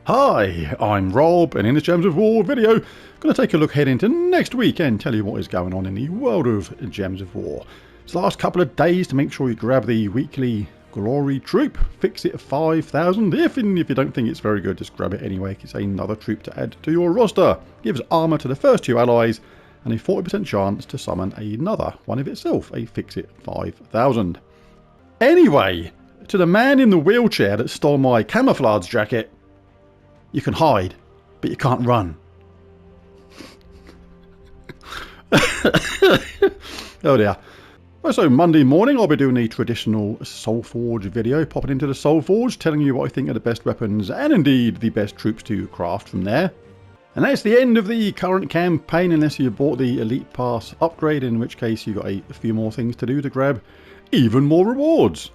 Hi, I'm Rob, and in this Gems of War video, I'm going to take a look ahead into next week and tell you what is going on in the world of Gems of War. It's the last couple of days to make sure you grab the weekly Glory troop, fix it at 5,000. If you don't think it's very good, just grab it anyway, it's another troop to add to your roster. Gives armour to the first two allies, and a 40% chance to summon another one of itself, a fix it 5,000. Anyway, to the man in the wheelchair that stole my camouflage jacket, you can hide, but you can't run. Oh dear. So Monday morning I'll be doing the traditional Soulforge video, popping into the Soulforge, telling you what I think are the best weapons and indeed the best troops to craft from there. And that's the end of the current campaign unless you bought the Elite Pass upgrade, in which case you've got a few more things to do to grab even more rewards.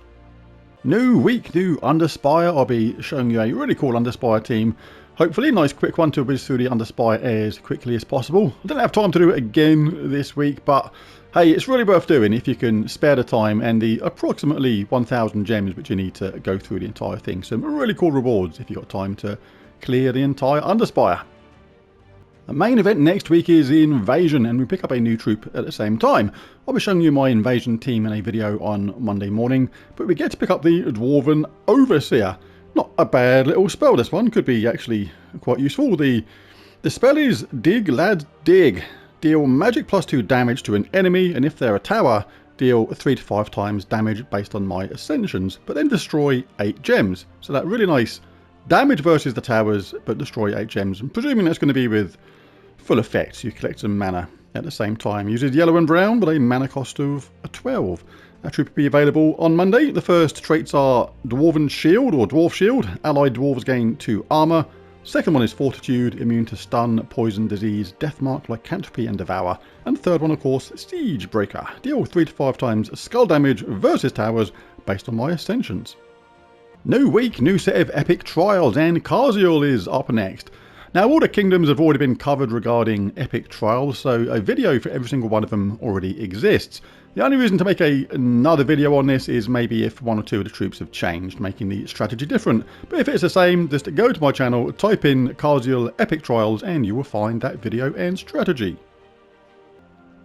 New week, new Underspire. I'll be showing you a really cool Underspire team. Hopefully a nice quick one to whiz through the Underspire as quickly as possible. I don't have time to do it again this week, but hey, it's really worth doing if you can spare the time and the approximately 1,000 gems which you need to go through the entire thing. Some really cool rewards if you've got time to clear the entire Underspire. The main event next week is Invasion, and we pick up a new troop at the same time. I'll be showing you my Invasion team in a video on Monday morning, but we get to pick up the Dwarven Overseer. Not a bad little spell, this one. Could be actually quite useful. The spell is Dig Lad Dig. Deal magic +2 damage to an enemy, and if they're a tower, deal 3 to 5 times damage based on my ascensions, but then destroy 8 gems. So that really nice damage versus the towers, but destroy 8 gems. I'm presuming that's going to be with full effect, so you collect some mana at the same time. Uses yellow and brown, but a mana cost of 12. That troop will be available on Monday. The first traits are Dwarven Shield or Dwarf Shield. Allied dwarves gain 2 armor. Second one is Fortitude, immune to stun, poison, disease, deathmark, lycanthropy and devour. And the third one, of course, Siege Breaker. Deal 3 to 5 times skull damage versus towers based on my ascensions. New week, new set of epic trials, and Karziel is up next. Now, all the kingdoms have already been covered regarding epic trials, so a video for every single one of them already exists. The only reason to make another video on this is maybe if one or two of the troops have changed, making the strategy different. But if it's the same, just go to my channel, type in Karziel Epic Trials, and you will find that video and strategy.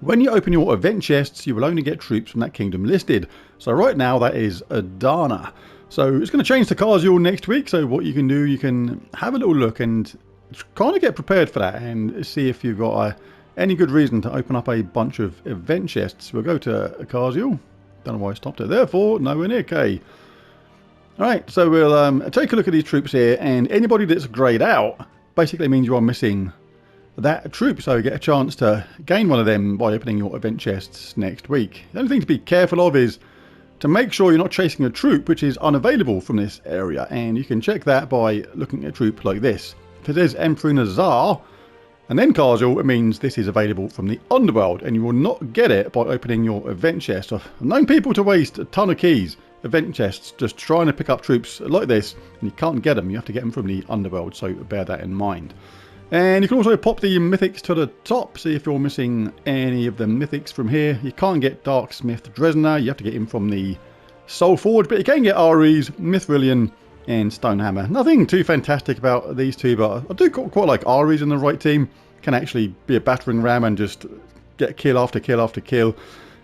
When you open your event chests, you will only get troops from that kingdom listed. So right now that is Adana. So it's going to change to Karziel next week, so what you can do, you can have a little look and kind of get prepared for that and see if you've got any good reason to open up a bunch of event chests. We'll go to Karziel. Don't know why I stopped it there for. Nowhere near K. Alright, so we'll take a look at these troops here, and anybody that's greyed out basically means you are missing that troop, so you get a chance to gain one of them by opening your event chests next week. The only thing to be careful of is to make sure you're not chasing a troop which is unavailable from this area, and you can check that by looking at a troop like this. If it says Emperor Nazar and then Karziel, it means this is available from the Underworld, and you will not get it by opening your event chest. I've known people to waste a ton of keys, event chests, just trying to pick up troops like this, and you can't get them. You have to get them from the Underworld, so bear that in mind. And you can also pop the mythics to the top, see if you're missing any of the mythics from here. You can't get Darksmith Dresner, you have to get him from the Soulforge, but you can get Ares, Mithrillion, and Stonehammer. Nothing too fantastic about these two, but I do quite like Ares in the right team. Can actually be a battering ram and just get kill after kill after kill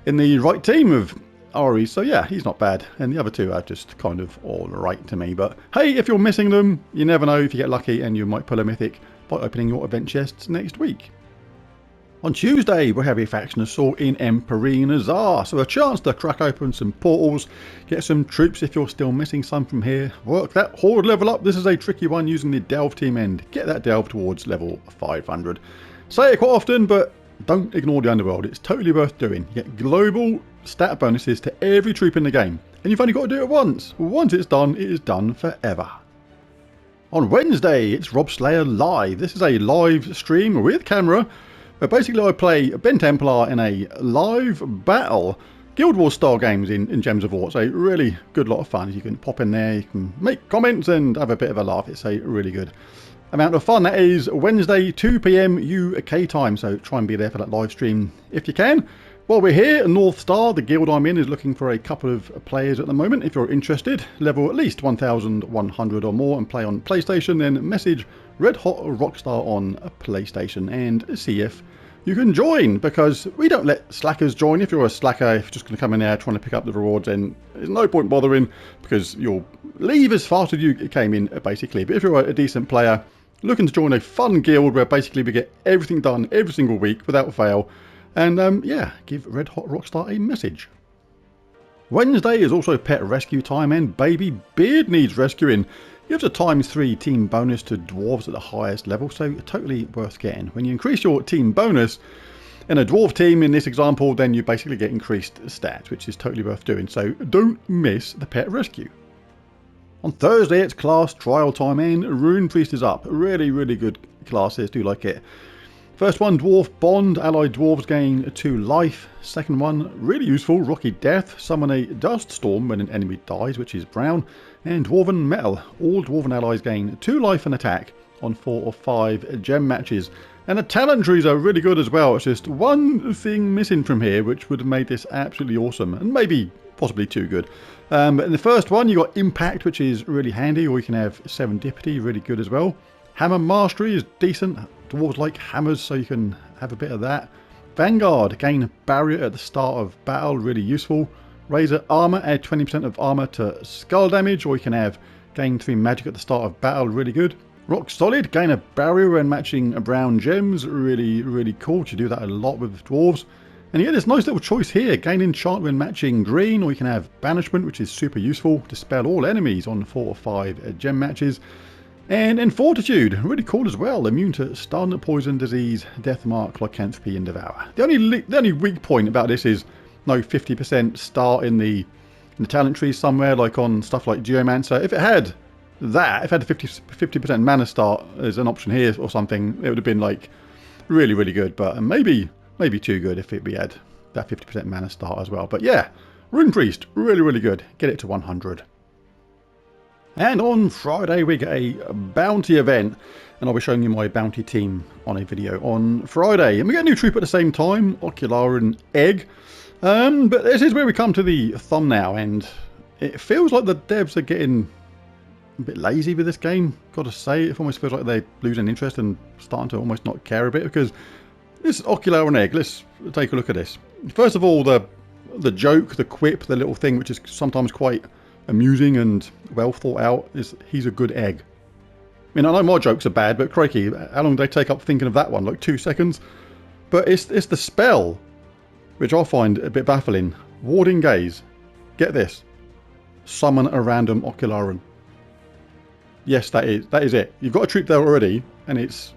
in the right team of Ares. So yeah, he's not bad. And the other two are just kind of all right to me. But hey, if you're missing them, you never know. If you get lucky and you might pull a mythic by opening your event chests next week. On Tuesday, we'll have a faction assault in Emperor Nazar, so a chance to crack open some portals, get some troops if you're still missing some from here, work that horde level up. This is a tricky one using the delve team, and get that delve towards level 500. Say it quite often, but don't ignore the Underworld. It's totally worth doing. You get global stat bonuses to every troop in the game, and you've only got to do it once. Once it's done, it is done forever. On Wednesday, it's Rob Slayer Live. This is a live stream with camera. But basically I play Ben Templar in a live battle, Guild Wars style games in Gems of War. It's a really good lot of fun. You can pop in there, you can make comments and have a bit of a laugh. It's a really good amount of fun. That is Wednesday 2 PM UK time, so try and be there for that live stream if you can. While we're here, North Star, the guild I'm in, is looking for a couple of players at the moment. If you're interested, level at least 1,100 or more and play on PlayStation, then message Red Hot Rockstar on PlayStation and see if you can join, because we don't let slackers join. If you're a slacker, if you're just going to come in there trying to pick up the rewards, then there's no point bothering, because you'll leave as fast as you came in, basically. But if you're a decent player looking to join a fun guild where basically we get everything done every single week without fail, and yeah, give Red Hot Rockstar a message. Wednesday is also pet rescue time, and baby Beard needs rescuing. Gives a ×3 team bonus to dwarves at the highest level, so totally worth getting. When you increase your team bonus in a dwarf team in this example, then you basically get increased stats, which is totally worth doing, so don't miss the pet rescue. On Thursday it's class trial time, and Rune Priest is up. Really good classes, do like it. First one, Dwarf Bond, allied dwarves gain 2 life. Second one, really useful, Rocky Death, summon a Dust Storm when an enemy dies, which is brown. And Dwarven Metal, all dwarven allies gain 2 life and attack on 4 or 5 gem matches. And the talent trees are really good as well. It's just one thing missing from here, which would have made this absolutely awesome, and maybe possibly too good. But in the first one, you got Impact, which is really handy, or you can have Serendipity, really good as well. Hammer Mastery is decent. Dwarves like hammers, so you can have a bit of that. Vanguard, gain barrier at the start of battle, really useful. Razor Armor, add 20% of armor to skull damage, or you can have gain 3 magic at the start of battle, really good. Rock Solid, gain a barrier when matching brown gems, really cool. You do that a lot with dwarves. And you get this nice little choice here, gain enchant when matching green, or you can have banishment, which is super useful. Dispel all enemies on 4 or 5 gem matches. And Fortitude, really cool as well. Immune to stun, poison, disease, death mark, lycanthropy, and devour. The only weak point about this is no 50% start in the talent trees somewhere, like on stuff like Geomancer. If it had that, if it had the 50% mana start as an option here or something, it would have been like really good. But maybe too good if we had that 50% mana start as well. But yeah, Rune Priest, really good. Get it to 100. And on Friday we get a bounty event, and I'll be showing you my bounty team on a video on Friday. And we get a new troop at the same time, Ocular Egg. But this is where we come to the thumbnail, and it feels like the devs are getting a bit lazy with this game, gotta say. It almost feels like they're losing interest and starting to almost not care a bit, because this Ocular Egg, let's take a look at this. First of all, the joke, the quip, the little thing which is sometimes quite amusing and well thought out, is he's a good egg. I mean, I know my jokes are bad, but crikey, how long did they take up thinking of that one? Like 2 seconds? But it's the spell which I find a bit baffling. Warding Gaze. Get this. Summon a random Ocularan. Yes, that is it. You've got a troop there already, and it's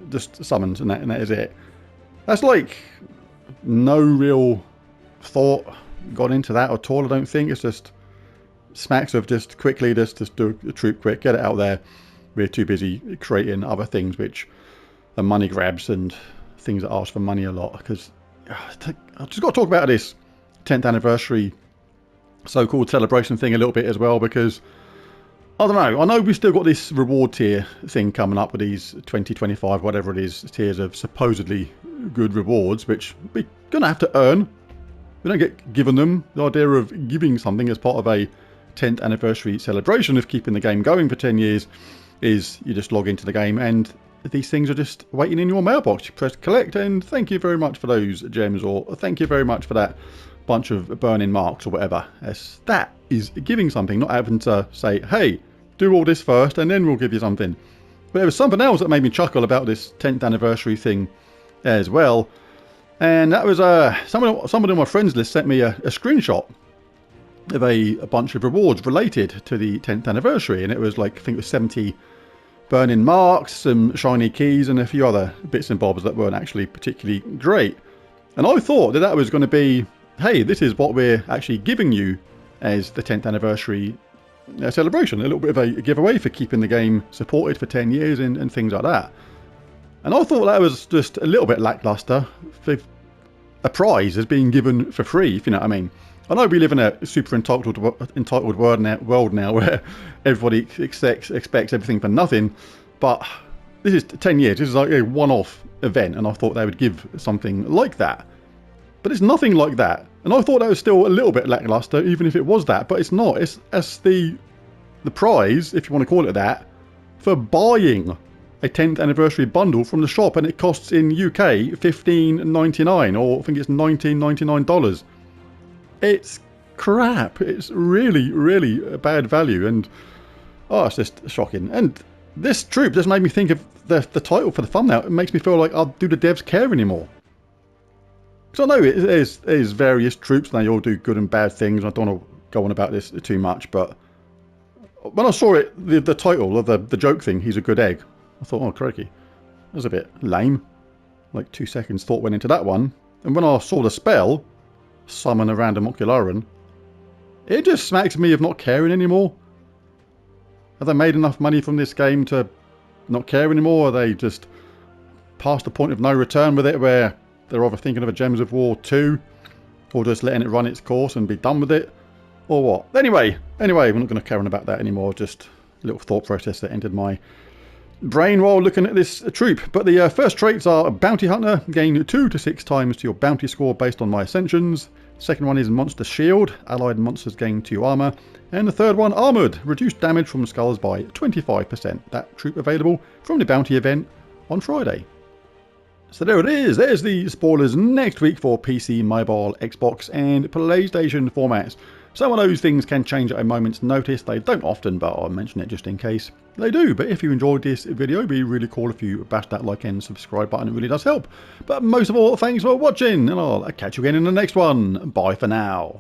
just summons, and that is it. That's like no real thought gone into that at all, I don't think. It's just smacks of just quickly, just do a troop quick, get it out there. We're too busy creating other things which are money grabs and things that ask for money a lot. Because I've just got to talk about this 10th anniversary so-called celebration thing a little bit as well, because I don't know, I know we've still got this reward tier thing coming up with these 2025 whatever it is tiers of supposedly good rewards, which we're gonna have to earn. We don't get given them. The idea of giving something as part of a 10th anniversary celebration of keeping the game going for 10 years is you just log into the game and these things are just waiting in your mailbox. You press collect and thank you very much for those gems, or thank you very much for that bunch of burning marks or whatever. That is giving something, not having to say, hey, do all this first and then we'll give you something. But there was something else that made me chuckle about this 10th anniversary thing as well. And that was someone on my friends list sent me a screenshot of a bunch of rewards related to the 10th anniversary, and it was like, I think it was 70 burning marks, some shiny keys, and a few other bits and bobs that weren't actually particularly great. And I thought that was going to be, hey, this is what we're actually giving you as the 10th anniversary celebration, a little bit of a giveaway for keeping the game supported for 10 years and things like that. And I thought that was just a little bit lackluster. A prize is being given for free, if you know what I mean. I know we live in a super entitled world now where everybody expects everything for nothing, but this is 10 years. This is like a one-off event, and I thought they would give something like that. But it's nothing like that. And I thought that was still a little bit lackluster, even if it was that. But it's not. It's the prize, if you want to call it that, for buying a 10th anniversary bundle from the shop. And it costs in UK $15.99, or I think it's $19.99. It's crap. It's really, really bad value. And oh, it's just shocking. And this troop just made me think of the title for the thumbnail. It makes me feel like, do the devs care anymore? Because I know it is various troops and they all do good and bad things. I don't want to go on about this too much, but when I saw it, the title of the joke thing, he's a good egg, I thought, oh crikey, that was a bit lame. Like 2 seconds thought went into that one. And when I saw the spell, summon a random Ocular Egg, it just smacks me of not caring anymore. Have they made enough money from this game to not care anymore? Are they just past the point of no return with it, where they're either thinking of a Gems of War 2 or just letting it run its course and be done with it, or what? Anyway, we're not going to carry on about that anymore. Just a little thought process that entered my brain while looking at this troop. But the first traits are Bounty Hunter, gain 2 to 6 times to your bounty score based on my ascensions. Second one is Monster Shield, allied monsters gain 2 armor. And the third one, Armored, reduced damage from skulls by 25%. That troop available from the bounty event on Friday. So there it is. There's the spoilers next week for PC, mobile, Xbox and PlayStation formats. Some of those things can change at a moment's notice. They don't often, but I'll mention it just in case they do. But if you enjoyed this video, it'd be really cool if you bash that like and subscribe button. It really does help. But most of all, thanks for watching, and I'll catch you again in the next one. Bye for now.